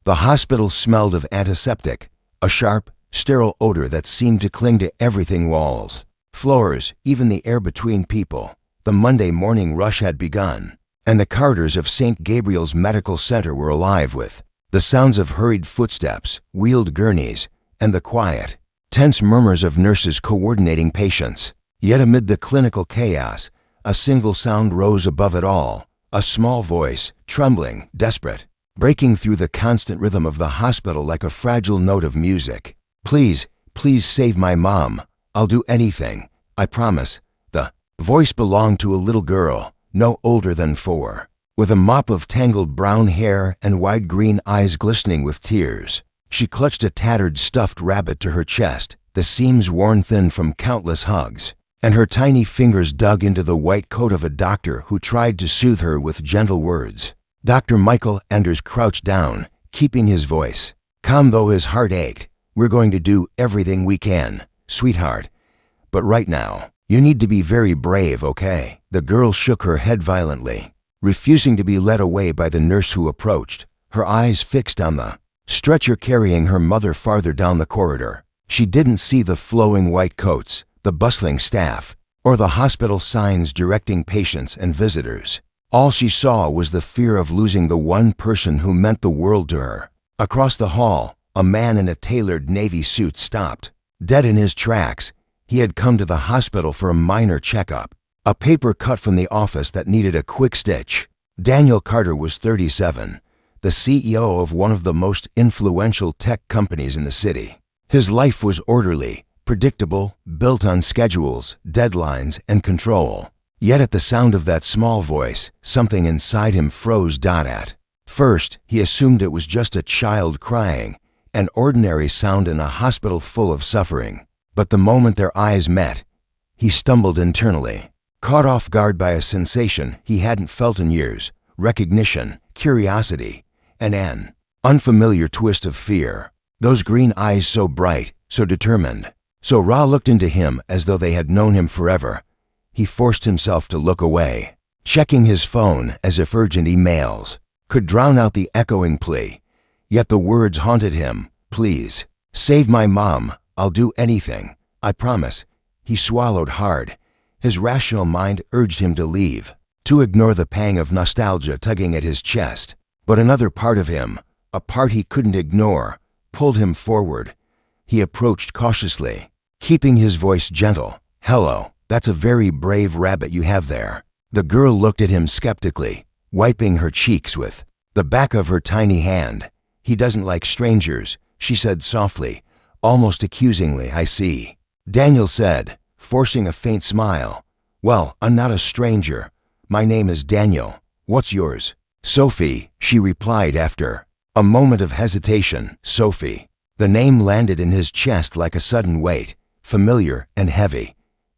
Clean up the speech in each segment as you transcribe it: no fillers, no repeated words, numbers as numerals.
The hospital smelled of antiseptic, a sharp, sterile odor that seemed to cling to everything: walls, floors, even the air between people. The Monday morning rush had begun, and the corridors of St. Gabriel's Medical Center were alive with the sounds of hurried footsteps, wheeled gurneys, and the quiet, tense murmurs of nurses coordinating patients. Yet amid the clinical chaos, a single sound rose above it all, a small voice, trembling, desperate, breaking through the constant rhythm of the hospital like a fragile note of music. "Please, please save my mom. I'll do anything. I promise." The voice belonged to a little girl, no older than 4, with a mop of tangled brown hair and wide green eyes glistening with tears. She clutched a tattered stuffed rabbit to her chest, the seams worn thin from countless hugs, and her tiny fingers dug into the white coat of a doctor who tried to soothe her with gentle words. Dr. Michael Enders crouched down, keeping his voice calm though his heart ached. "We're going to do everything we can, sweetheart. But right now, you need to be very brave, okay?" The girl shook her head violently, refusing to be led away by the nurse who approached, her eyes fixed on the stretcher carrying her mother farther down the corridor. She didn't see the flowing white coats, the bustling staff, or the hospital signs directing patients and visitors. All she saw was the fear of losing the one person who meant the world to her. Across the hall, a man in a tailored navy suit stopped, dead in his tracks. He had come to the hospital for a minor checkup, a paper cut from the office that needed a quick stitch. Daniel Carter was 37, the CEO of one of the most influential tech companies in the city. His life was orderly, predictable, built on schedules, deadlines, and control. Yet at the sound of that small voice, something inside him froze. At first, he assumed it was just a child crying, an ordinary sound in a hospital full of suffering. But the moment their eyes met, he stumbled internally, caught off guard by a sensation he hadn't felt in years: recognition, curiosity, and an unfamiliar twist of fear. Those green eyes, so bright, so determined, so raw, looked into him as though they had known him forever. He forced himself to look away, checking his phone as if urgent emails could drown out the echoing plea. Yet the words haunted him: "Please, save my mom. I'll do anything. I promise." He swallowed hard. His rational mind urged him to leave, to ignore the pang of nostalgia tugging at his chest. But another part of him, a part he couldn't ignore, pulled him forward. He approached cautiously, keeping his voice gentle. "Hello. That's a very brave rabbit you have there." The girl looked at him skeptically, wiping her cheeks with the back of her tiny hand. "He doesn't like strangers," she said softly, almost accusingly. "I see," Daniel said, forcing a faint smile. "Well, I'm not a stranger. My name is Daniel. What's yours?" "Sophie," she replied after a moment of hesitation. "Sophie." The name landed in his chest like a sudden weight, familiar and heavy.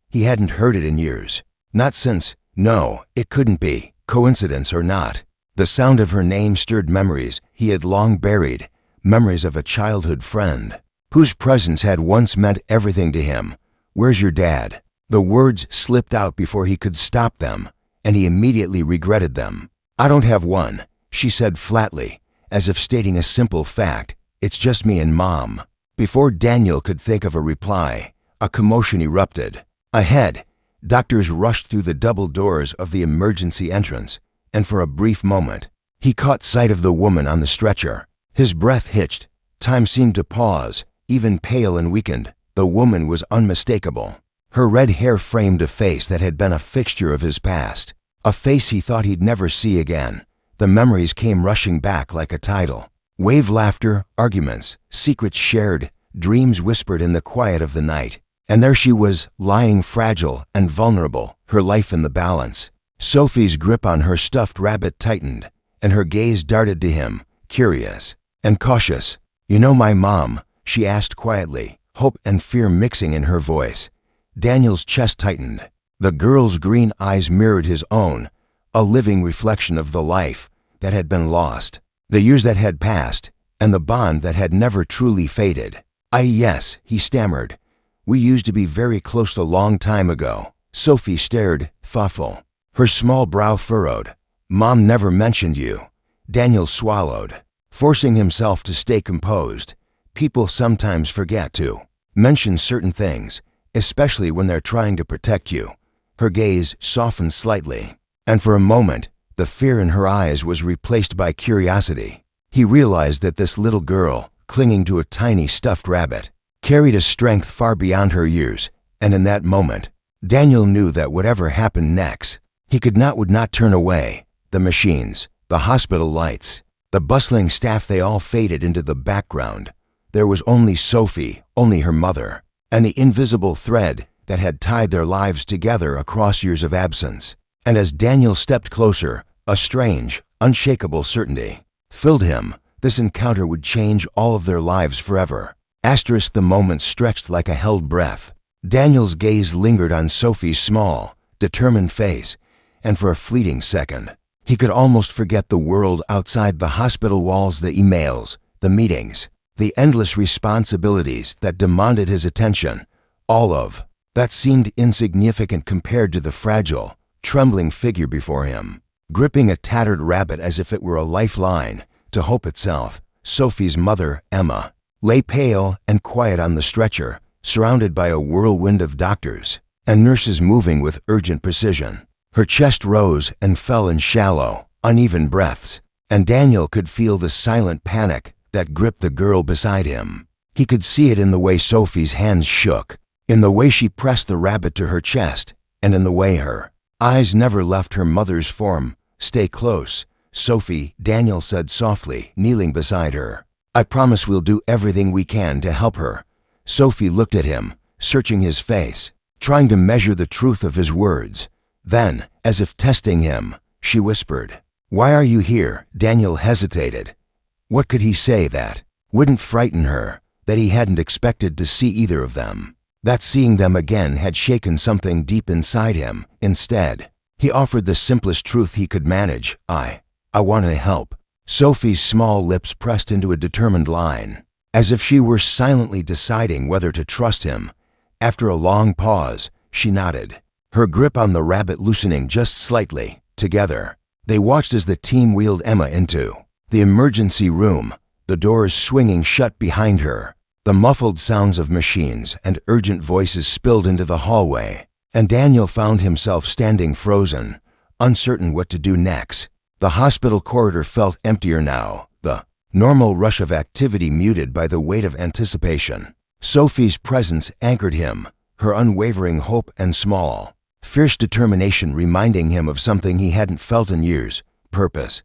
He hadn't heard it in years. Not since. No, it couldn't be, coincidence or not. The sound of her name stirred memories he had long buried, memories of a childhood friend whose presence had once meant everything to him. "Where's your dad?" The words slipped out before he could stop them, and he immediately regretted them. "I don't have one," she said flatly, as if stating a simple fact. "It's just me and Mom." Before Daniel could think of a reply, a commotion erupted. Ahead, doctors rushed through the double doors of the emergency entrance, and for a brief moment, he caught sight of the woman on the stretcher. His breath hitched. Time seemed to pause, even pale and weakened. The woman was unmistakable. Her red hair framed a face that had been a fixture of his past, a face he thought he'd never see again. The memories came rushing back like a tidal wave: laughter, arguments, secrets shared, dreams whispered in the quiet of the night. And there she was, lying fragile and vulnerable, her life in the balance. Sophie's grip on her stuffed rabbit tightened, and her gaze darted to him, curious and cautious. "You know my mom?" she asked quietly, hope and fear mixing in her voice. Daniel's chest tightened. The girl's green eyes mirrored his own, a living reflection of the life that had been lost, the years that had passed, and the bond that had never truly faded. Yes," he stammered. "We used to be very close a long time ago." Sophie stared, thoughtful, her small brow furrowed. "Mom never mentioned you." Daniel swallowed. forcing himself to stay composed. People sometimes forget to mention certain things, especially when they're trying to protect you. Her gaze softened slightly, and for a moment, the fear in her eyes was replaced by curiosity. He realized that this little girl, clinging to a tiny stuffed rabbit, carried a strength far beyond her years, and in that moment, Daniel knew that whatever happened next, he would not turn away. The machines, the hospital lights, the bustling staff, they all faded into the background. There was only Sophie, only her mother, and the invisible thread that had tied their lives together across years of absence. And as Daniel stepped closer, a strange, unshakable certainty filled him. This encounter would change all of their lives forever. The moment stretched like a held breath. Daniel's gaze lingered on Sophie's small, determined face, and for a fleeting second, he could almost forget the world outside the hospital walls, the emails, the meetings, the endless responsibilities that demanded his attention. All of that seemed insignificant compared to the fragile, trembling figure before him, gripping a tattered rabbit as if it were a lifeline to hope itself. Sophie's mother, Emma, lay pale and quiet on the stretcher, surrounded by a whirlwind of doctors and nurses moving with urgent precision. Her chest rose and fell in shallow, uneven breaths, and Daniel could feel the silent panic that gripped the girl beside him. He could see it in the way Sophie's hands shook, in the way she pressed the rabbit to her chest, and in the way her eyes never left her mother's form. "Stay close, Sophie," Daniel said softly, kneeling beside her. "I promise we'll do everything we can to help her." Sophie looked at him, searching his face, trying to measure the truth of his words. Then, as if testing him, she whispered, "Why are you here?" Daniel hesitated. What could he say that wouldn't frighten her, that he hadn't expected to see either of them? That seeing them again had shaken something deep inside him. Instead, he offered the simplest truth he could manage. I want to help." Sophie's small lips pressed into a determined line, as if she were silently deciding whether to trust him. After a long pause, she nodded, her grip on the rabbit loosening just slightly. Together, they watched as the team wheeled Emma into the emergency room, the doors swinging shut behind her. The muffled sounds of machines and urgent voices spilled into the hallway, and Daniel found himself standing frozen, uncertain what to do next. The hospital corridor felt emptier now, the normal rush of activity muted by the weight of anticipation. Sophie's presence anchored him, her unwavering hope and small, fierce determination reminding him of something he hadn't felt in years: purpose.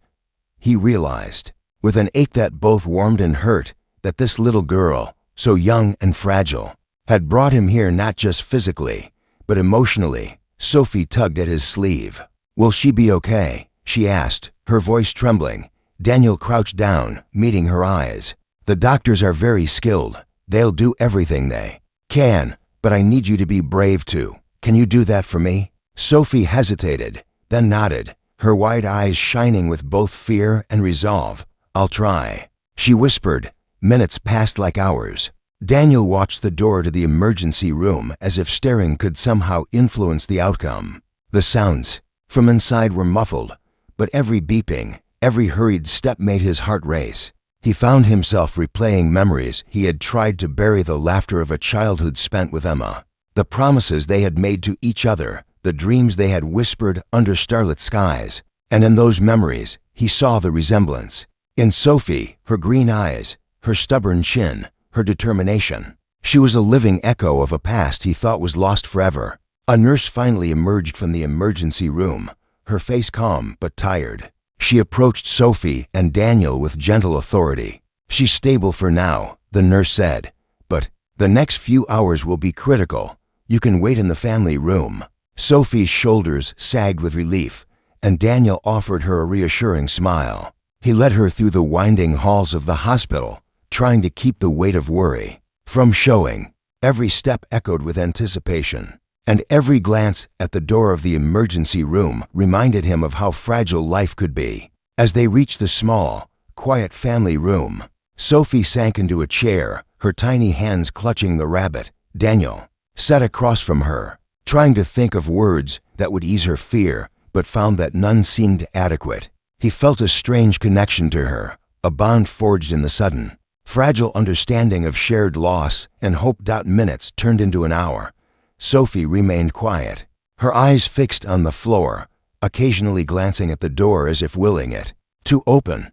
He realized, with an ache that both warmed and hurt, that this little girl, so young and fragile, had brought him here not just physically, but emotionally. Sophie tugged at his sleeve. "Will she be okay?" she asked, her voice trembling. Daniel crouched down, meeting her eyes. "The doctors are very skilled. They'll do everything they can, but I need you to be brave too. Can you do that for me?" Sophie hesitated, then nodded, her wide eyes shining with both fear and resolve. "I'll try," she whispered. Minutes passed like hours. Daniel watched the door to the emergency room as if staring could somehow influence the outcome. The sounds from inside were muffled, but every beeping, every hurried step made his heart race. He found himself replaying memories he had tried to bury: the laughter of a childhood spent with Emma, the promises they had made to each other, the dreams they had whispered under starlit skies. And in those memories, he saw the resemblance. In Sophie, her green eyes, her stubborn chin, her determination. She was a living echo of a past he thought was lost forever. A nurse finally emerged from the emergency room, her face calm but tired. She approached Sophie and Daniel with gentle authority. "She's stable for now," the nurse said, "but the next few hours will be critical. You can wait in the family room." Sophie's shoulders sagged with relief, and Daniel offered her a reassuring smile. He led her through the winding halls of the hospital, trying to keep the weight of worry from showing. Every step echoed with anticipation, and every glance at the door of the emergency room reminded him of how fragile life could be. As they reached the small, quiet family room, Sophie sank into a chair, her tiny hands clutching the rabbit. Daniel sat across from her, trying to think of words that would ease her fear, but found that none seemed adequate. He felt a strange connection to her, a bond forged in the sudden, fragile understanding of shared loss and hope. Minutes turned into an hour. Sophie remained quiet, her eyes fixed on the floor, occasionally glancing at the door as if willing it to open.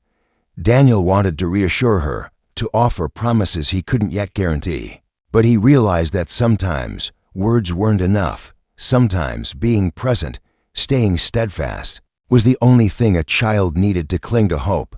Daniel wanted to reassure her, to offer promises he couldn't yet guarantee. But he realized that sometimes words weren't enough. Sometimes being present, staying steadfast, was the only thing a child needed to cling to hope.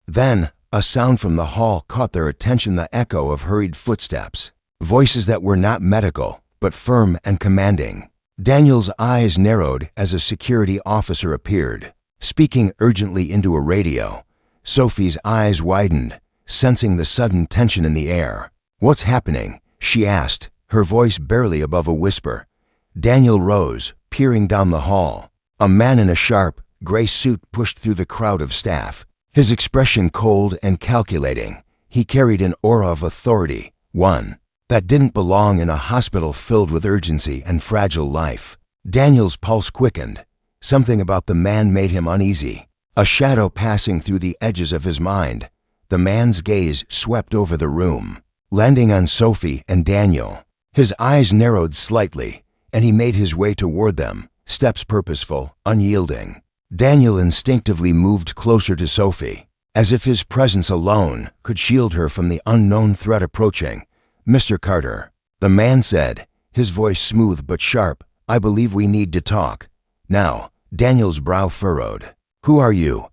Then, a sound from the hall caught their attention, the echo of hurried footsteps, voices that were not medical, but firm and commanding. Daniel's eyes narrowed as a security officer appeared, speaking urgently into a radio. Sophie's eyes widened, sensing the sudden tension in the air. "What's happening?" she asked, her voice barely above a whisper. Daniel rose, peering down the hall. A man in a sharp, gray suit pushed through the crowd of staff, his expression cold and calculating. He carried an aura of authority, one that didn't belong in a hospital filled with urgency and fragile life. Daniel's pulse quickened. Something about the man made him uneasy, a shadow passing through the edges of his mind. The man's gaze swept over the room, landing on Sophie and Daniel. His eyes narrowed slightly, and he made his way toward them, steps purposeful, unyielding. Daniel instinctively moved closer to Sophie, as if his presence alone could shield her from the unknown threat approaching. "Mr. Carter," the man said, his voice smooth but sharp, "I believe we need to talk now." Daniel's brow furrowed. "Who are you?"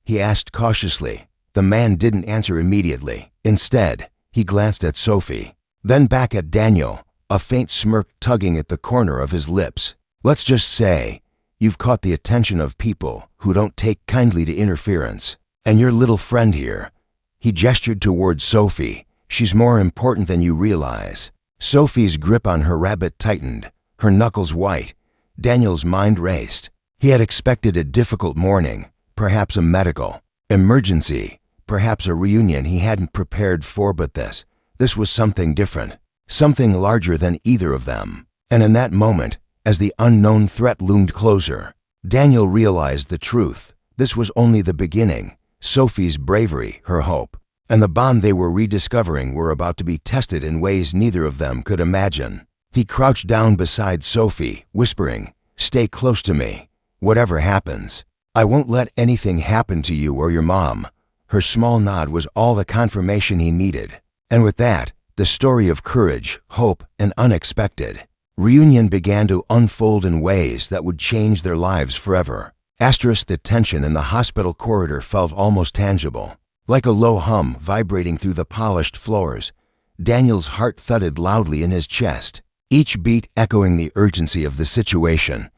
he asked cautiously. The man didn't answer immediately. Instead, he glanced at Sophie, then back at Daniel, a faint smirk tugging at the corner of his lips. "Let's just say, you've caught the attention of people who don't take kindly to interference. And your little friend here," he gestured towards Sophie, "she's more important than you realize." Sophie's grip on her rabbit tightened, her knuckles white. Daniel's mind raced. He had expected a difficult morning, perhaps a medical emergency, perhaps a reunion he hadn't prepared for, but this was something different, something larger than either of them. And in that moment, as the unknown threat loomed closer, Daniel realized the truth. This was only the beginning. Sophie's bravery, her hope, and the bond they were rediscovering were about to be tested in ways neither of them could imagine. He crouched down beside Sophie, whispering, "Stay close to me. Whatever happens, I won't let anything happen to you or your mom." Her small nod was all the confirmation he needed. And with that, the story of courage, hope, and unexpected reunion began to unfold in ways that would change their lives forever. The tension in the hospital corridor felt almost tangible, like a low hum vibrating through the polished floors. Daniel's heart thudded loudly in his chest, each beat echoing the urgency of the situation.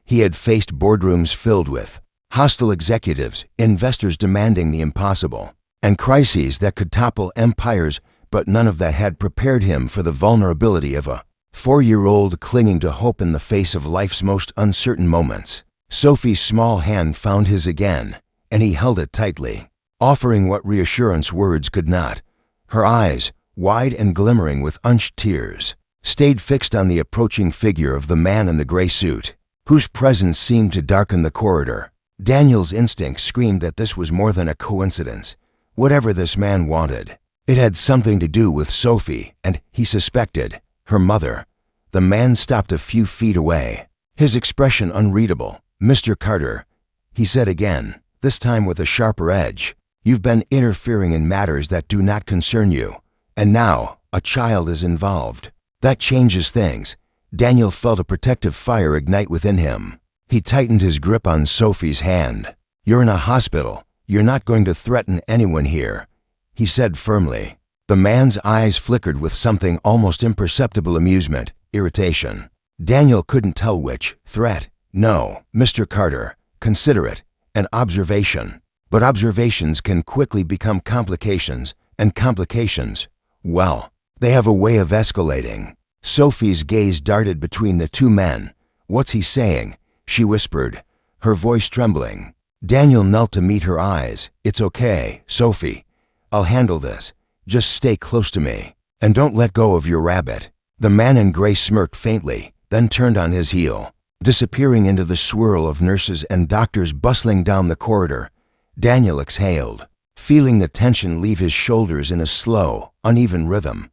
He had faced boardrooms filled with hostile executives, investors demanding the impossible, and crises that could topple empires, but none of that had prepared him for the vulnerability of a 4-year-old clinging to hope in the face of life's most uncertain moments. Sophie's small hand found his again, and he held it tightly, offering what reassurance words could not. Her eyes, wide and glimmering with unshed tears, stayed fixed on the approaching figure of the man in the gray suit, whose presence seemed to darken the corridor. Daniel's instinct screamed that this was more than a coincidence. Whatever this man wanted, it had something to do with Sophie and, he suspected, her mother. The man stopped a few feet away, his expression unreadable. "Mr. Carter," he said again, this time with a sharper edge, "you've been interfering in matters that do not concern you, and now a child is involved. That changes things." Daniel felt a protective fire ignite within him. He tightened his grip on Sophie's hand. "You're in a hospital. You're not going to threaten anyone here," he said firmly. The man's eyes flickered with something almost imperceptible: amusement, irritation. Daniel couldn't tell which. "Threat? No, Mr. Carter. Consider it an observation. But observations can quickly become complications, and complications, well, they have a way of escalating." Sophie's gaze darted between the two men. "What's he saying?" she whispered, her voice trembling. Daniel knelt to meet her eyes. "It's okay, Sophie. I'll handle this. Just stay close to me, and don't let go of your rabbit." The man in gray smirked faintly, then turned on his heel, disappearing into the swirl of nurses and doctors bustling down the corridor. Daniel exhaled. feeling the tension leave his shoulders in a slow, uneven rhythm.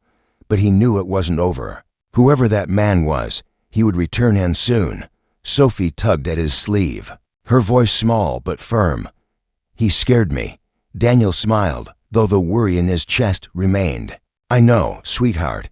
But he knew it wasn't over. Whoever that man was, he would return and soon. Sophie tugged at his sleeve, her voice small but firm. "He scared me." Daniel smiled, though the worry in his chest remained. "I know, sweetheart,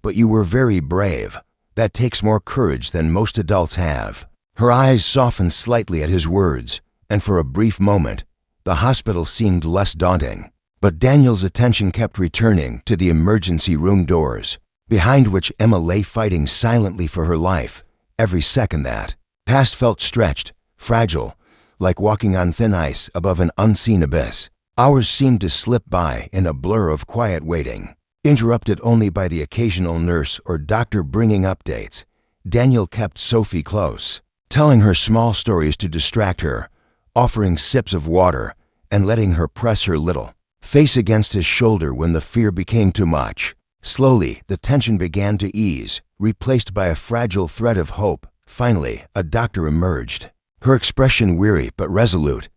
but you were very brave. That takes more courage than most adults have." Her eyes softened slightly at his words, and for a brief moment, the hospital seemed less daunting. But Daniel's attention kept returning to the emergency room doors, behind which Emma lay fighting silently for her life. Every second that passed felt stretched, fragile, like walking on thin ice above an unseen abyss. Hours seemed to slip by in a blur of quiet waiting, interrupted only by the occasional nurse or doctor bringing updates. Daniel kept Sophie close, telling her small stories to distract her, offering sips of water, and letting her press her little face against his shoulder when the fear became too much. Slowly, the tension began to ease, replaced by a fragile thread of hope. Finally, a doctor emerged, her expression weary but resolute.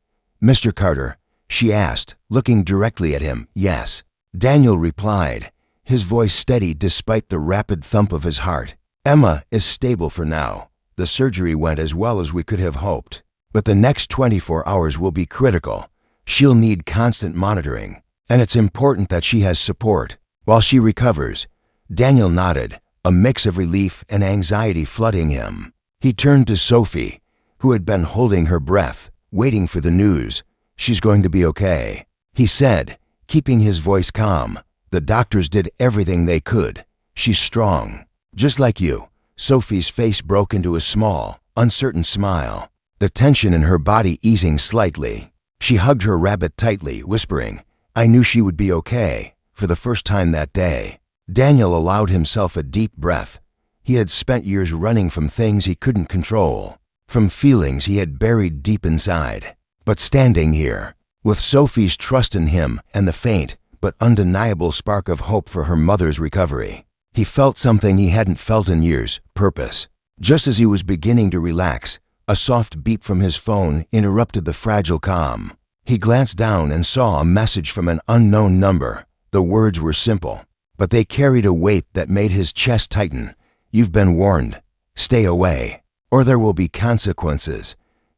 "Mr. Carter?" she asked, looking directly at him. "Yes." Daniel replied, his voice steady despite the rapid thump of his heart. "Emma is stable for now. The surgery went as well as we could have hoped. But the next 24 hours will be critical. She'll need constant monitoring, and it's important that she has support while she recovers." Daniel nodded, a mix of relief and anxiety flooding him. He turned to Sophie, who had been holding her breath, waiting for the news. "She's going to be okay," he said, keeping his voice calm. "The doctors did everything they could. She's strong. Just like you." Sophie's face broke into a small, uncertain smile, the tension in her body easing slightly. She hugged her rabbit tightly, whispering, "I knew she would be okay," for the first time that day. Daniel allowed himself a deep breath. He had spent years running from things he couldn't control, from feelings he had buried deep inside. But standing here, with Sophie's trust in him and the faint but undeniable spark of hope for her mother's recovery, he felt something he hadn't felt in years: purpose. Just as he was beginning to relax, a soft beep from his phone interrupted the fragile calm. He glanced down and saw a message from an unknown number. The words were simple, but they carried a weight that made his chest tighten. "You've been warned. Stay away, or there will be consequences."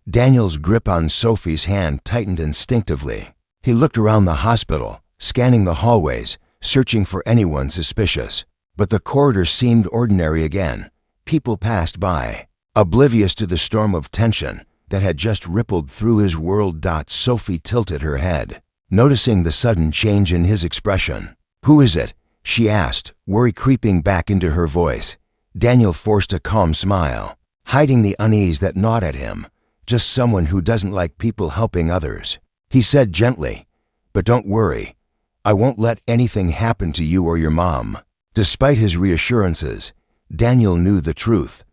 Daniel's grip on Sophie's hand tightened instinctively. He looked around the hospital, scanning the hallways, searching for anyone suspicious. But the corridor seemed ordinary again. People passed by, oblivious to the storm of tension that had just rippled through his world. Sophie tilted her head, noticing the sudden change in his expression. "Who is it?" she asked, worry creeping back into her voice. Daniel forced a calm smile, hiding the unease that gnawed at him. "Just someone who doesn't like people helping others," he said gently. "But don't worry. I won't let anything happen to you or your mom." Despite his reassurances, Daniel knew the truth.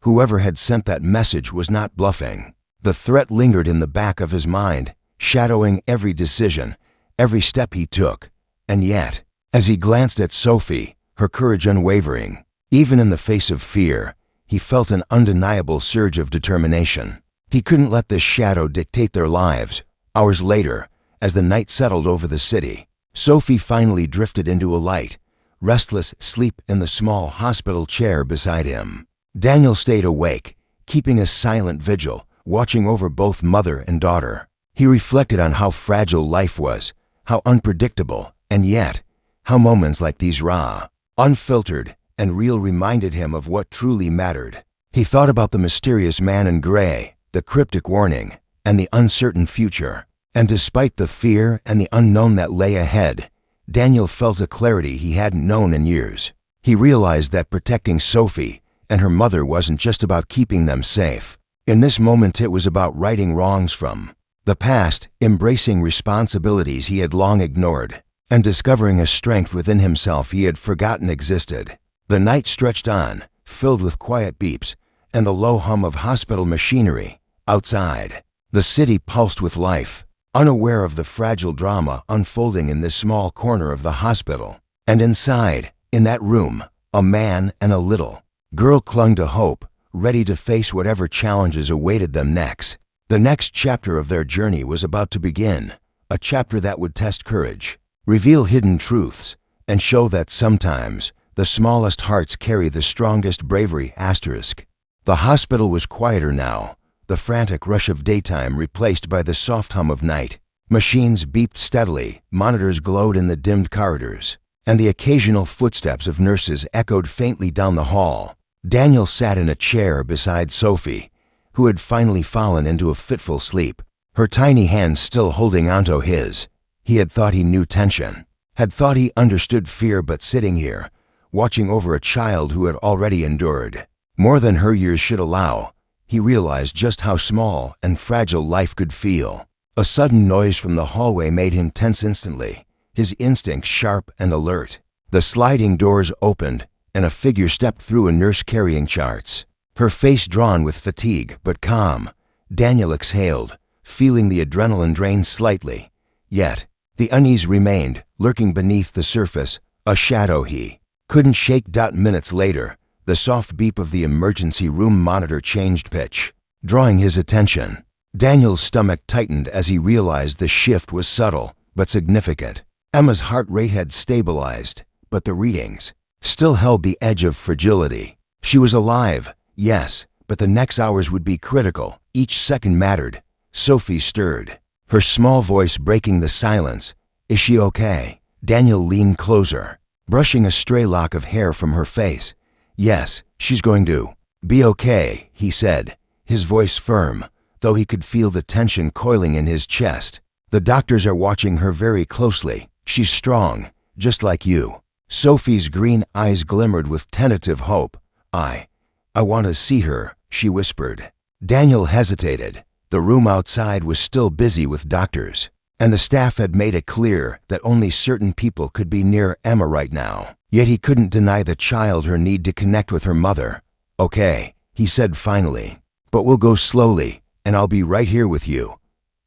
Whoever had sent that message was not bluffing. The threat lingered in the back of his mind, shadowing every decision, every step he took. And yet, as he glanced at Sophie, her courage unwavering, even in the face of fear, he felt an undeniable surge of determination. He couldn't let this shadow dictate their lives. Hours later, as the night settled over the city, Sophie finally drifted into a light, restless sleep in the small hospital chair beside him. Daniel stayed awake, keeping a silent vigil, watching over both mother and daughter. He reflected on how fragile life was, how unpredictable, and yet, how moments like these raw, unfiltered, and real reminded him of what truly mattered. He thought about the mysterious man in gray, the cryptic warning, and the uncertain future. And despite the fear and the unknown that lay ahead, Daniel felt a clarity he hadn't known in years. He realized that protecting Sophie and her mother wasn't just about keeping them safe. In this moment, it was about righting wrongs from the past, embracing responsibilities he had long ignored, and discovering a strength within himself he had forgotten existed. The night stretched on, filled with quiet beeps and the low hum of hospital machinery. Outside, the city pulsed with life, unaware of the fragile drama unfolding in this small corner of the hospital. And inside, in that room, a man and a little girl clung to hope, ready to face whatever challenges awaited them next. The next chapter of their journey was about to begin, a chapter that would test courage, reveal hidden truths, and show that sometimes the smallest hearts carry the strongest bravery. The hospital was quieter now, the frantic rush of daytime replaced by the soft hum of night. Machines beeped steadily, monitors glowed in the dimmed corridors, and the occasional footsteps of nurses echoed faintly down the hall. Daniel sat in a chair beside Sophie, who had finally fallen into a fitful sleep, her tiny hands still holding onto his. He had thought he knew tension, had thought he understood fear, but sitting here, watching over a child who had already endured more than her years should allow, he realized just how small and fragile life could feel. A sudden noise from the hallway made him tense instantly, his instincts sharp and alert. The sliding doors opened, and a figure stepped through, a nurse carrying charts, her face drawn with fatigue but calm. Daniel exhaled, feeling the adrenaline drain slightly. Yet, the unease remained, lurking beneath the surface, a shadow he couldn't shake. Minutes later, the soft beep of the emergency room monitor changed pitch, drawing his attention. Daniel's stomach tightened as he realized the shift was subtle but significant. Emma's heart rate had stabilized, but the readings still held the edge of fragility. She was alive, yes, but the next hours would be critical. Each second mattered. Sophie stirred, her small voice breaking the silence. "Is she okay?" Daniel leaned closer, brushing a stray lock of hair from her face. "Yes, she's going to be okay," he said, his voice firm, though he could feel the tension coiling in his chest. "The doctors are watching her very closely. She's strong, just like you." Sophie's green eyes glimmered with tentative hope. I want to see her," she whispered. Daniel hesitated. The room outside was still busy with doctors, and the staff had made it clear that only certain people could be near Emma right now. Yet he couldn't deny the child her need to connect with her mother. "Okay," he said finally, "but we'll go slowly, and I'll be right here with you."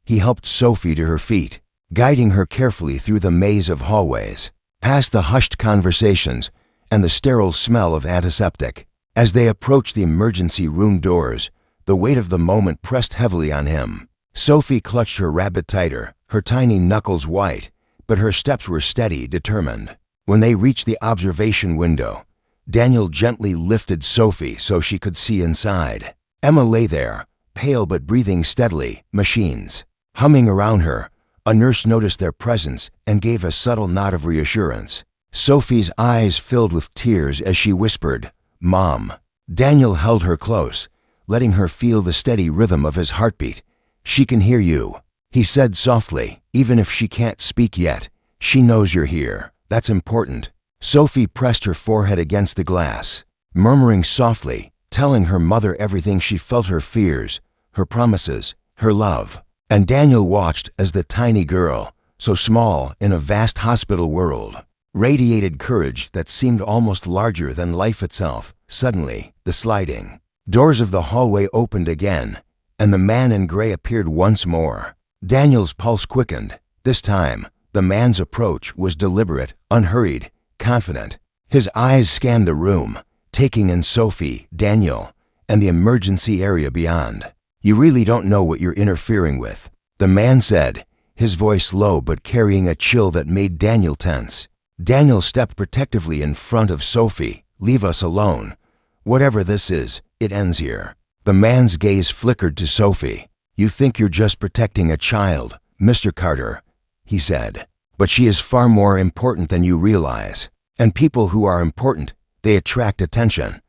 He helped Sophie to her feet, guiding her carefully through the maze of hallways, past the hushed conversations and the sterile smell of antiseptic. As they approached the emergency room doors, the weight of the moment pressed heavily on him. Sophie clutched her rabbit tighter, her tiny knuckles white, but her steps were steady, determined. When they reached the observation window, Daniel gently lifted Sophie so she could see inside. Emma lay there, pale but breathing steadily, machines humming around her. A nurse noticed their presence and gave a subtle nod of reassurance. Sophie's eyes filled with tears as she whispered, "Mom." Daniel held her close, letting her feel the steady rhythm of his heartbeat. "She can hear you," he said softly. "Even if she can't speak yet, she knows you're here. That's important." Sophie pressed her forehead against the glass, murmuring softly, telling her mother everything she felt, her fears, her promises, her love. And Daniel watched as the tiny girl, so small in a vast hospital world, radiated courage that seemed almost larger than life itself. Suddenly, the sliding doors of the hallway opened again, and the man in gray appeared once more. Daniel's pulse quickened. This time, the man's approach was deliberate, unhurried, confident. His eyes scanned the room, taking in Sophie, Daniel, and the emergency area beyond. "You really don't know what you're interfering with," the man said, his voice low but carrying a chill that made Daniel tense. Daniel stepped protectively in front of Sophie. "Leave us alone. Whatever this is, it ends here." The man's gaze flickered to Sophie. "You think you're just protecting a child, Mr. Carter," he said, "but she is far more important than you realize. And people who are important, they attract attention.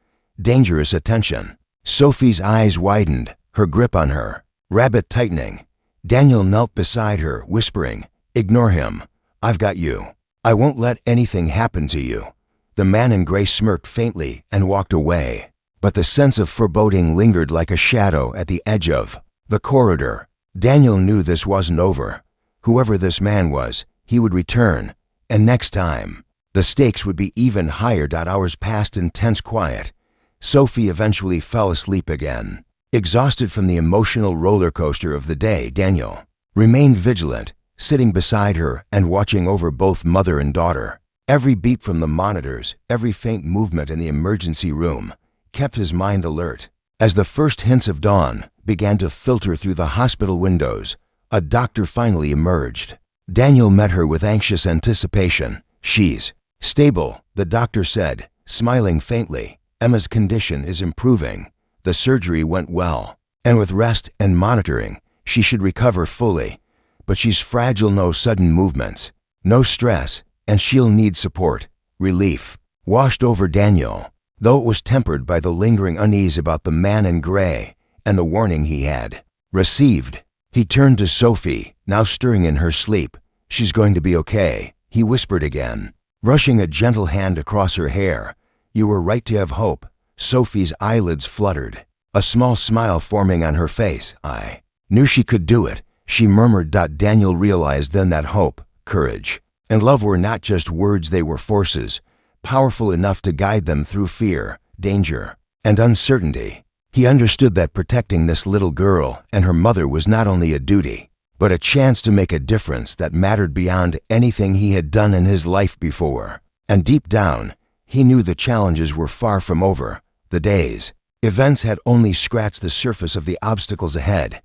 Dangerous attention." Sophie's eyes widened, her grip on her rabbit tightening. Daniel knelt beside her, whispering, "Ignore him. I've got you. I won't let anything happen to you." The man in gray smirked faintly and walked away, but the sense of foreboding lingered like a shadow at the edge of the corridor. Daniel knew this wasn't over. Whoever this man was, he would return, and next time, the stakes would be even higher. Hours passed in tense quiet. Sophie eventually fell asleep again. Exhausted from the emotional roller coaster of the day, Daniel remained vigilant, sitting beside her and watching over both mother and daughter. Every beep from the monitors, every faint movement in the emergency room, kept his mind alert. As the first hints of dawn began to filter through the hospital windows, a doctor finally emerged. Daniel met her with anxious anticipation. "She's stable," the doctor said, smiling faintly. "Emma's condition is improving. The surgery went well, and with rest and monitoring, she should recover fully. But she's fragile, no sudden movements, no stress, and she'll need support." Relief washed over Daniel, though it was tempered by the lingering unease about the man in gray and the warning he had received. He turned to Sophie, now stirring in her sleep. "She's going to be okay," he whispered again, brushing a gentle hand across her hair. "You were right to have hope." Sophie's eyelids fluttered, a small smile forming on her face. "I knew she could do it," she murmured. Daniel realized then that hope, courage, and love were not just words, they were forces, powerful enough to guide them through fear, danger, and uncertainty. He understood that protecting this little girl and her mother was not only a duty, but a chance to make a difference that mattered beyond anything he had done in his life before. And deep down, he knew the challenges were far from over. The days, events had only scratched the surface of the obstacles ahead.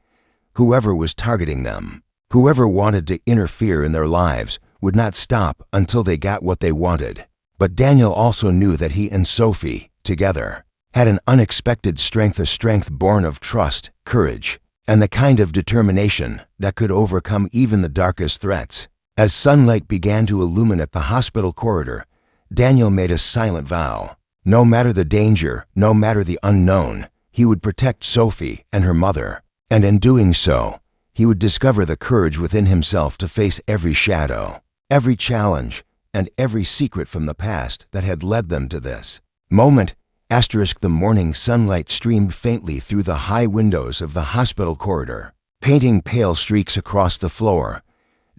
Whoever was targeting them, whoever wanted to interfere in their lives, would not stop until they got what they wanted. But Daniel also knew that he and Sophie, together, had an unexpected strength, a strength born of trust, courage, and the kind of determination that could overcome even the darkest threats. As sunlight began to illuminate the hospital corridor, Daniel made a silent vow. No matter the danger, no matter the unknown, he would protect Sophie and her mother. And in doing so, he would discover the courage within himself to face every shadow, every challenge, and every secret from the past that had led them to this moment. The morning sunlight streamed faintly through the high windows of the hospital corridor, painting pale streaks across the floor.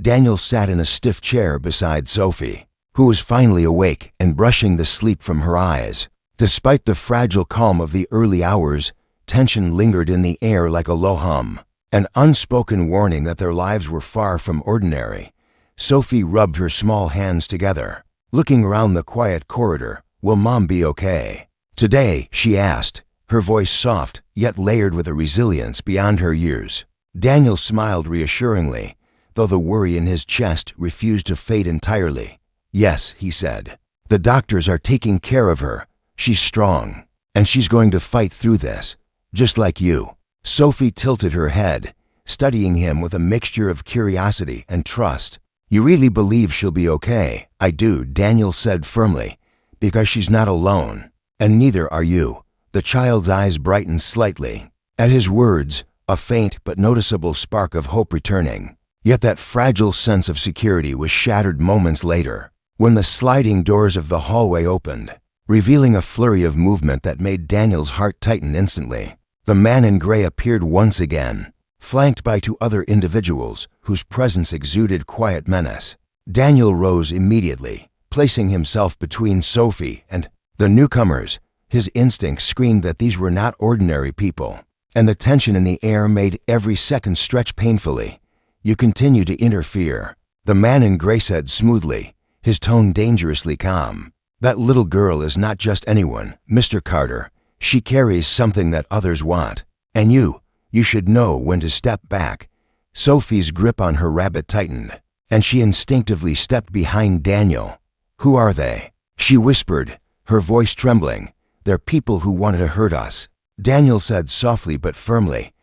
Daniel sat in a stiff chair beside Sophie, who was finally awake and brushing the sleep from her eyes. Despite the fragile calm of the early hours, tension lingered in the air like a low hum, an unspoken warning that their lives were far from ordinary. Sophie rubbed her small hands together, looking around the quiet corridor. "Will Mom be okay today?" she asked, her voice soft yet layered with a resilience beyond her years. Daniel smiled reassuringly, though the worry in his chest refused to fade entirely. "Yes," he said. "The doctors are taking care of her. She's strong, and she's going to fight through this, just like you." Sophie tilted her head, studying him with a mixture of curiosity and trust. "You really believe she'll be okay?" "I do," Daniel said firmly, "because she's not alone. And neither are you." The child's eyes brightened slightly. At his words, a faint but noticeable spark of hope returning. Yet that fragile sense of security was shattered moments later, when the sliding doors of the hallway opened, revealing a flurry of movement that made Daniel's heart tighten instantly. The man in gray appeared once again, flanked by two other individuals whose presence exuded quiet menace. Daniel rose immediately, placing himself between Sophie and the newcomers. His instincts screamed that these were not ordinary people, and the tension in the air made every second stretch painfully. "You continue to interfere," the man in gray said smoothly, his tone dangerously calm. "That little girl is not just anyone, Mr. Carter. She carries something that others want, and you should know when to step back." Sophie's grip on her rabbit tightened, and she instinctively stepped behind Daniel. "Who are they?" she whispered, her voice trembling. "They're people who wanted to hurt us," Daniel said softly but firmly.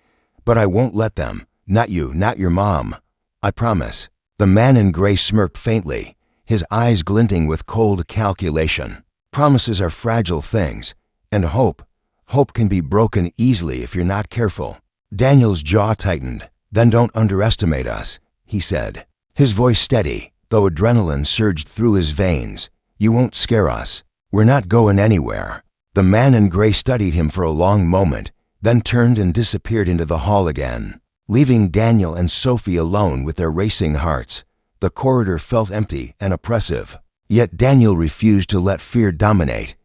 "But I won't let them. Not you, not your mom. I promise." The man in gray smirked faintly, his eyes glinting with cold calculation. "Promises are fragile things, and hope can be broken easily if you're not careful." Daniel's jaw tightened. "Then don't underestimate us," he said, his voice steady, though adrenaline surged through his veins. "You won't scare us. We're not going anywhere." The man in gray studied him for a long moment, then turned and disappeared into the hall again, leaving Daniel and Sophie alone with their racing hearts. The corridor felt empty and oppressive, yet Daniel refused to let fear dominate.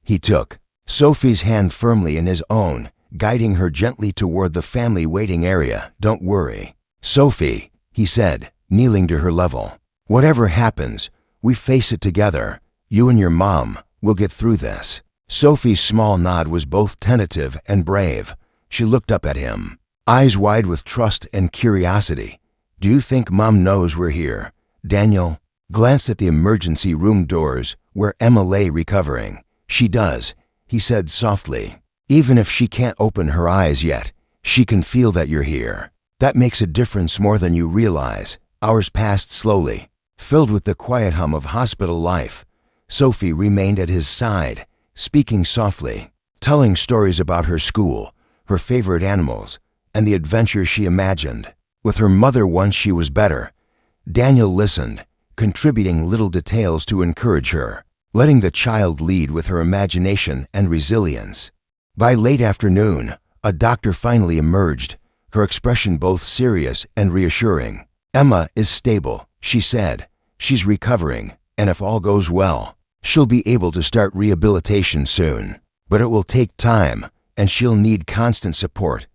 He took Sophie's hand firmly in his own, guiding her gently toward the family waiting area. "Don't worry, Sophie," he said, kneeling to her level. "Whatever happens, we face it together. You and your mom will get through this." Sophie's small nod was both tentative and brave. She looked up at him, eyes wide with trust and curiosity. "Do you think Mom knows we're here?" Daniel glanced at the emergency room doors where Emma lay recovering. "She does," he said softly. "Even if she can't open her eyes yet, she can feel that you're here. That makes a difference more than you realize." Hours passed slowly, filled with the quiet hum of hospital life. Sophie remained at his side, speaking softly, telling stories about her school, her favorite animals, and the adventures she imagined. With her mother once she was better, Daniel listened, contributing little details to encourage her, letting the child lead with her imagination and resilience. By late afternoon, a doctor finally emerged, her expression both serious and reassuring. "Emma is stable," she said. "She's recovering, and if all goes well, she'll be able to start rehabilitation soon. But it will take time, and she'll need constant support."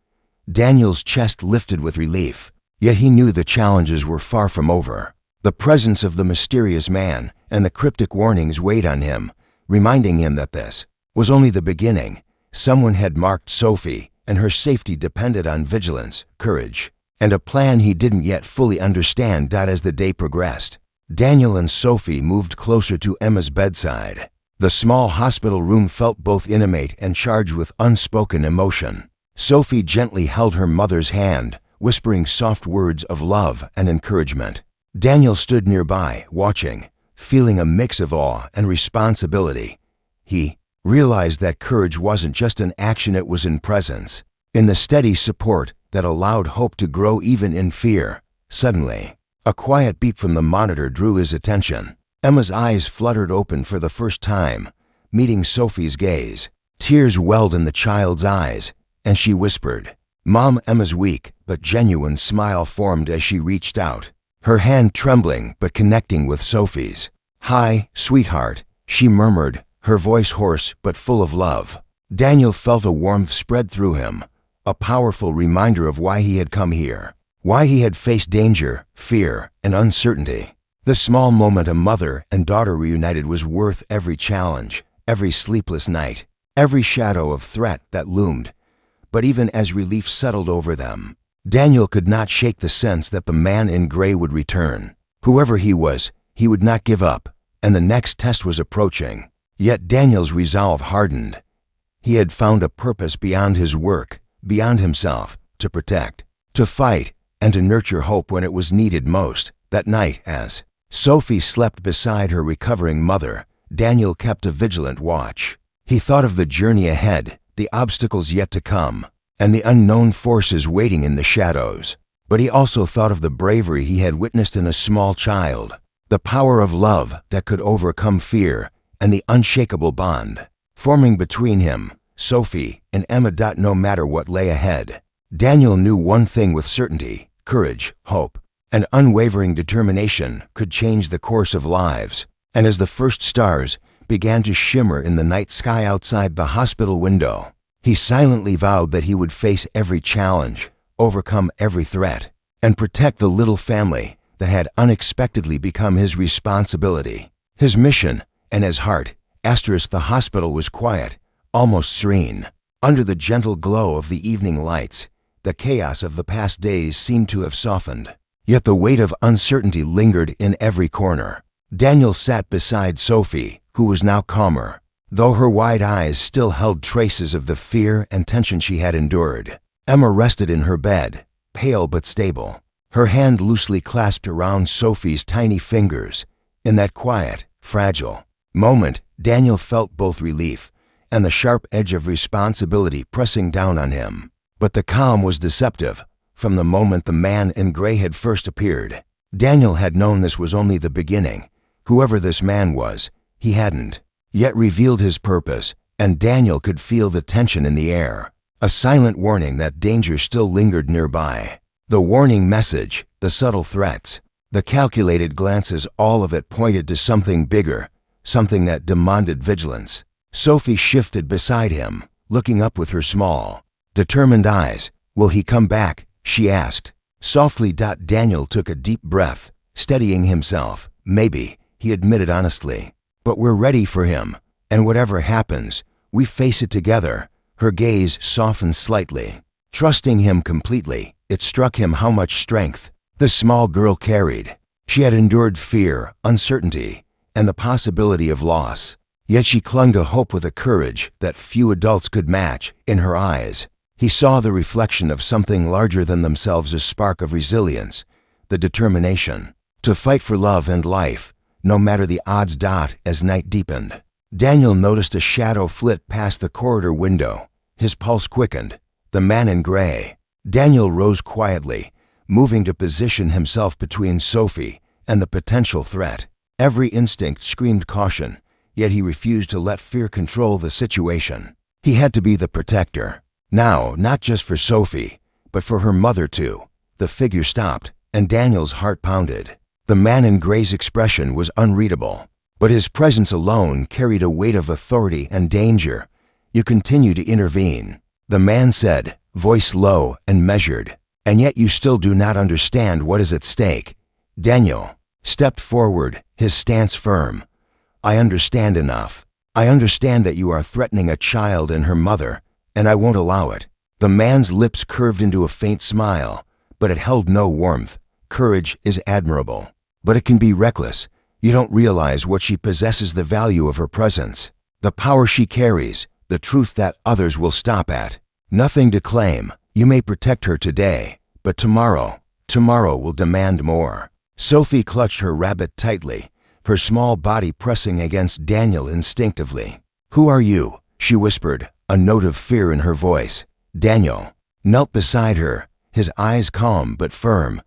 Daniel's chest lifted with relief, yet he knew the challenges were far from over. The presence of the mysterious man and the cryptic warnings weighed on him, reminding him that this was only the beginning. Someone had marked Sophie, and her safety depended on vigilance, courage, and a plan he didn't yet fully understand. As the day progressed, Daniel and Sophie moved closer to Emma's bedside. The small hospital room felt both intimate and charged with unspoken emotion. Sophie gently held her mother's hand, whispering soft words of love and encouragement. Daniel stood nearby, watching, feeling a mix of awe and responsibility. He realized that courage wasn't just an action, it was in presence, in the steady support that allowed hope to grow even in fear. Suddenly, a quiet beep from the monitor drew his attention. Emma's eyes fluttered open for the first time, meeting Sophie's gaze. Tears welled in the child's eyes, and she whispered, "Mom." Emma's weak but genuine smile formed as she reached out, her hand trembling but connecting with Sophie's. "Hi, sweetheart," she murmured, her voice hoarse but full of love. Daniel felt a warmth spread through him, a powerful reminder of why he had come here, why he had faced danger, fear, and uncertainty. The small moment a mother and daughter reunited was worth every challenge, every sleepless night, every shadow of threat that loomed. But even as relief settled over them, Daniel could not shake the sense that the man in gray would return. Whoever he was, he would not give up, and the next test was approaching. Yet Daniel's resolve hardened. He had found a purpose beyond his work, beyond himself, to protect, to fight, and to nurture hope when it was needed most. That night, as Sophie slept beside her recovering mother, Daniel kept a vigilant watch. He thought of the journey ahead, the obstacles yet to come, and the unknown forces waiting in the shadows. But he also thought of the bravery he had witnessed in a small child, the power of love that could overcome fear, and the unshakable bond forming between him, Sophie, and Emma. No matter what lay ahead, Daniel knew one thing with certainty: courage, hope, and unwavering determination could change the course of lives. And as the first stars began to shimmer in the night sky outside the hospital window, he silently vowed that he would face every challenge, overcome every threat, and protect the little family that had unexpectedly become his responsibility, his mission. And his heart, the hospital was quiet, almost serene. Under the gentle glow of the evening lights, the chaos of the past days seemed to have softened. Yet the weight of uncertainty lingered in every corner. Daniel sat beside Sophie, who was now calmer, though her wide eyes still held traces of the fear and tension she had endured. Emma rested in her bed, pale but stable, her hand loosely clasped around Sophie's tiny fingers. In that quiet, fragile moment, Daniel felt both relief and the sharp edge of responsibility pressing down on him. But the calm was deceptive. From the moment the man in gray had first appeared, Daniel had known this was only the beginning. Whoever this man was, he hadn't yet revealed his purpose, and Daniel could feel the tension in the air, a silent warning that danger still lingered nearby. The warning message, the subtle threats, the calculated glances, all of it pointed to something bigger, something that demanded vigilance. Sophie shifted beside him, looking up with her small, determined eyes. "Will he come back?" she asked, softly. Daniel took a deep breath, steadying himself. "Maybe," he admitted honestly, "but we're ready for him, and whatever happens, we face it together." Her gaze softened slightly. Trusting him completely, it struck him how much strength the small girl carried. She had endured fear, uncertainty, and the possibility of loss. Yet she clung to hope with a courage that few adults could match. In her eyes, he saw the reflection of something larger than themselves, a spark of resilience, the determination to fight for love and life, no matter the odds. As night deepened, Daniel noticed a shadow flit past the corridor window. His pulse quickened. The man in gray. Daniel rose quietly, moving to position himself between Sophie and the potential threat. Every instinct screamed caution, yet he refused to let fear control the situation. He had to be the protector. Now, not just for Sophie, but for her mother too. The figure stopped, and Daniel's heart pounded. The man in gray's expression was unreadable, but his presence alone carried a weight of authority and danger. "You continue to intervene," the man said, voice low and measured, "and yet you still do not understand what is at stake." Daniel stepped forward, his stance firm. "I understand enough. I understand that you are threatening a child and her mother, and I won't allow it." The man's lips curved into a faint smile, but it held no warmth. "Courage is admirable, but it can be reckless. You don't realize what she possesses, the value of her presence, the power she carries, the truth that others will stop at. Nothing to claim. You may protect her today, but tomorrow will demand more." Sophie clutched her rabbit tightly, her small body pressing against Daniel instinctively. "Who are you?" she whispered, a note of fear in her voice. Daniel knelt beside her, his eyes calm but firm.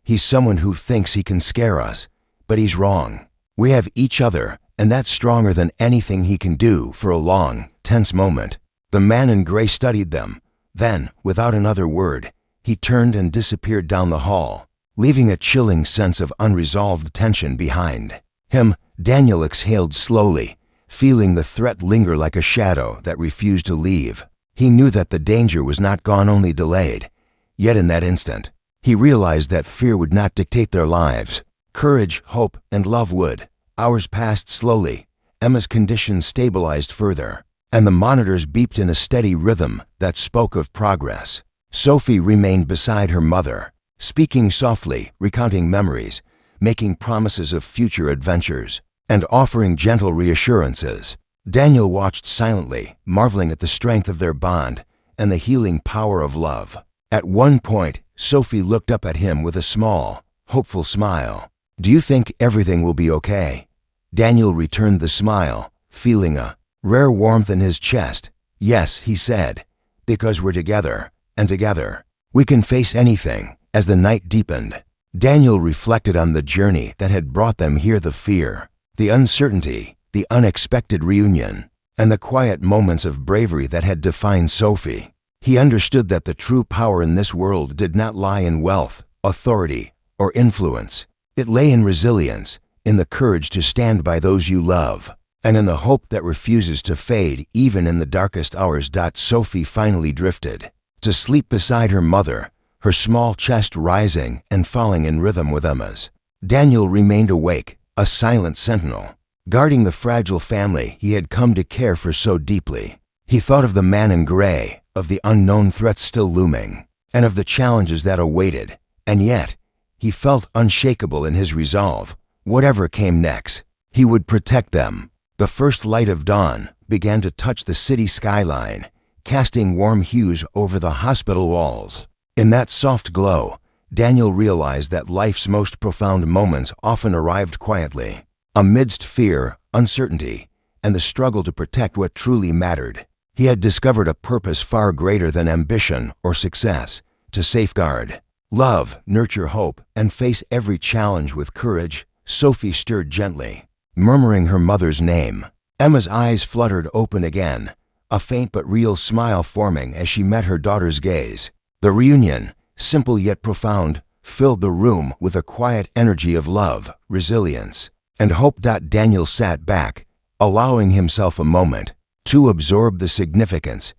"He's someone who thinks he can scare us, but he's wrong. We have each other, and that's stronger than anything he can do." For a long, tense moment, the man in gray studied them. Then, without another word, he turned and disappeared down the hall, leaving a chilling sense of unresolved tension behind him. Daniel exhaled slowly, feeling the threat linger like a shadow that refused to leave. He knew that the danger was not gone, only delayed. Yet in that instant, he realized that fear would not dictate their lives. Courage, hope, and love would. Hours passed slowly. Emma's condition stabilized further, and the monitors beeped in a steady rhythm that spoke of progress. Sophie remained beside her mother, speaking softly, recounting memories, making promises of future adventures, and offering gentle reassurances. Daniel watched silently, marveling at the strength of their bond and the healing power of love. At one point, Sophie looked up at him with a small, hopeful smile. "Do you think everything will be okay?" Daniel returned the smile, feeling a rare warmth in his chest. "Yes," he said, "because we're together, and together we can face anything." As the night deepened, Daniel reflected on the journey that had brought them here, the fear, the uncertainty, the unexpected reunion, and the quiet moments of bravery that had defined Sophie. He understood that the true power in this world did not lie in wealth, authority, or influence. It lay in resilience, in the courage to stand by those you love, and in the hope that refuses to fade even in the darkest hours. Sophie finally drifted to sleep beside her mother, her small chest rising and falling in rhythm with Emma's. Daniel remained awake, a silent sentinel, guarding the fragile family he had come to care for so deeply. He thought of the man in gray, of the unknown threats still looming, and of the challenges that awaited, and yet he felt unshakable in his resolve. Whatever came next, he would protect them. The first light of dawn began to touch the city skyline, casting warm hues over the hospital walls. In that soft glow, Daniel realized that life's most profound moments often arrived quietly, amidst fear, uncertainty, and the struggle to protect what truly mattered. He had discovered a purpose far greater than ambition or success: to safeguard, love, nurture hope, and face every challenge with courage. Sophie stirred gently, murmuring her mother's name. Emma's eyes fluttered open again, a faint but real smile forming as she met her daughter's gaze. The reunion, simple yet profound, filled the room with a quiet energy of love, resilience, and hope. Daniel sat back, allowing himself a moment to absorb the significance.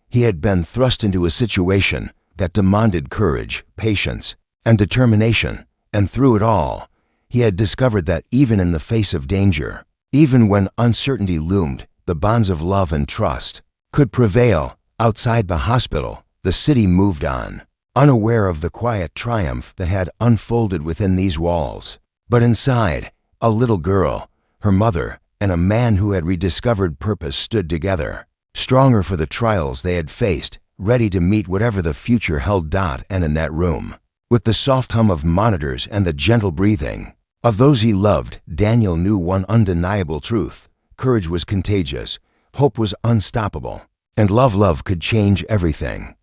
He had been thrust into a situation that demanded courage, patience, and determination, and through it all, he had discovered that even in the face of danger, even when uncertainty loomed, the bonds of love and trust could prevail. Outside the hospital, the city moved on, unaware of the quiet triumph that had unfolded within these walls. But inside, a little girl, her mother, and a man who had rediscovered purpose stood together, stronger for the trials they had faced, ready to meet whatever the future held. And in that room, with the soft hum of monitors and the gentle breathing of those he loved, Daniel knew one undeniable truth. Courage was contagious, hope was unstoppable, and love could change everything.